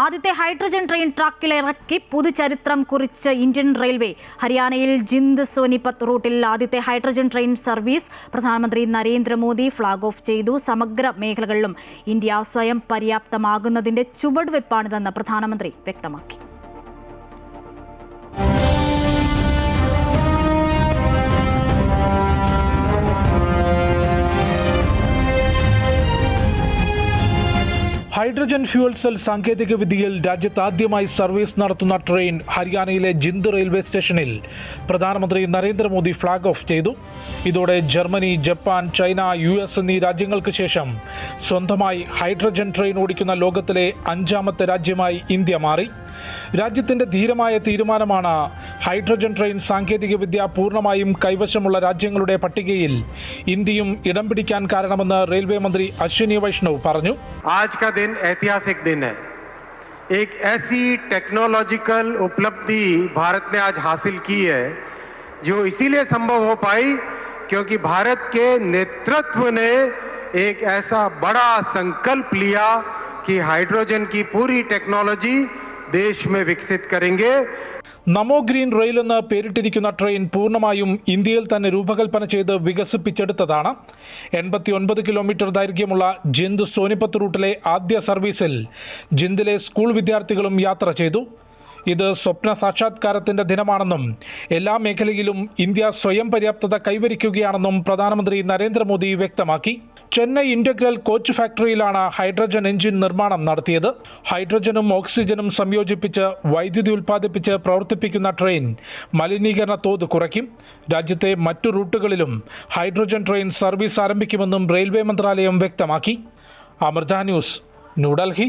ആദ്യത്തെ hydrogen train ട്രാക്കിലിറക്കി പുതുചരിത്രം കുറിച്ച് Indian railway. ഹരിയാനയിൽ ജിന്ദ് സോനിപത്ത് റൂട്ടിൽ ആദ്യത്തെ ഹൈഡ്രജൻ ട്രെയിൻ സർവീസ് പ്രധാനമന്ത്രി നരേന്ദ്രമോദി ഫ്ളാഗ് ഓഫ് ചെയ്തു. സമഗ്ര മേഖലകളിലും ഇന്ത്യ സ്വയം പര്യാപ്തമാകുന്നതിന്റെ ചുവടുവെപ്പാണിതെന്ന് പ്രധാനമന്ത്രി വ്യക്തമാക്കി. ഹൈഡ്രജൻ ഫ്യൂവൽ സെൽ സാങ്കേതിക വിദ്യയിൽ രാജ്യത്ത് ആദ്യമായി സർവീസ് നടത്തുന്ന ട്രെയിൻ ഹരിയാനയിലെ ജിന്ദ് റെയിൽവേ സ്റ്റേഷനിൽ പ്രധാനമന്ത്രി നരേന്ദ്രമോദി ഫ്ളാഗ് ഓഫ് ചെയ്തു. ഇതോടെ ജർമ്മനി, ജപ്പാൻ, ചൈന, US എന്നീ രാജ്യങ്ങൾക്ക് ശേഷം സ്വന്തമായി ഹൈഡ്രജൻ ട്രെയിൻ ഓടിക്കുന്ന ലോകത്തിലെ 5ാമത്തെ രാജ്യമായി ഇന്ത്യ മാറി. രാജ്യത്തിന്റെ ധീരമായ തീരുമാനമാണ് ഹൈഡ്രജൻ ട്രെയിൻ സാങ്കേതിക വിദ്യ പൂർണ്ണമായും കൈവശമുള്ള രാജ്യങ്ങളുടെ പട്ടികയിൽ ഇന്ത്യയും ഇടം പിടിക്കാൻ കാരണമെന്ന് റെയിൽവേ മന്ത്രി അശ്വിനി വൈഷ്ണവ് പറഞ്ഞു. ऐतिहासिक दिन है। एक ऐसी टेक्नोलॉजिकल उपलब्धि भारत ने आज हासिल की है जो इसीलिए संभव हो पाई क्योंकि भारत के नेतृत्व ने एक ऐसा बड़ा संकल्प लिया कि हाइड्रोजन की पूरी टेक्नोलॉजी देश में विकसित करेंगे. നമോ ഗ്രീൻ റെയിൽ എന്ന് പേരിട്ടിരിക്കുന്ന ട്രെയിൻ പൂർണ്ണമായും ഇന്ത്യയിൽ തന്നെ രൂപകൽപ്പന ചെയ്ത് വികസിപ്പിച്ചെടുത്തതാണ്. 89 കിലോമീറ്റർ ദൈർഘ്യമുള്ള ജിന്ദ് സോനിപത്ത് റൂട്ടിലെ ആദ്യ സർവീസിൽ ജിന്ദിലെ സ്കൂൾ വിദ്യാർത്ഥികളും യാത്ര ചെയ്തു. ഇത് സ്വപ്ന സാക്ഷാത്കാരത്തിന്റെ ദിനമാണെന്നും എല്ലാ മേഖലയിലും ഇന്ത്യ സ്വയം പര്യാപ്തത കൈവരിക്കുകയാണെന്നും പ്രധാനമന്ത്രി നരേന്ദ്രമോദി വ്യക്തമാക്കി. ചെന്നൈ ഇന്റഗ്രൽ കോച്ച് ഫാക്ടറിയിലാണ് ഹൈഡ്രജൻ എഞ്ചിൻ നിർമ്മാണം നടത്തിയത്. ഹൈഡ്രജനും ഓക്സിജനും സംയോജിപ്പിച്ച് വൈദ്യുതി ഉൽപ്പാദിപ്പിച്ച് പ്രവർത്തിപ്പിക്കുന്ന ട്രെയിൻ മലിനീകരണ തോത് കുറയ്ക്കും. രാജ്യത്തെ മറ്റു റൂട്ടുകളിലും ഹൈഡ്രജൻ ട്രെയിൻ സർവീസ് ആരംഭിക്കുമെന്നും റെയിൽവേ മന്ത്രാലയം വ്യക്തമാക്കി. അമൃത ന്യൂസ്, ന്യൂഡൽഹി.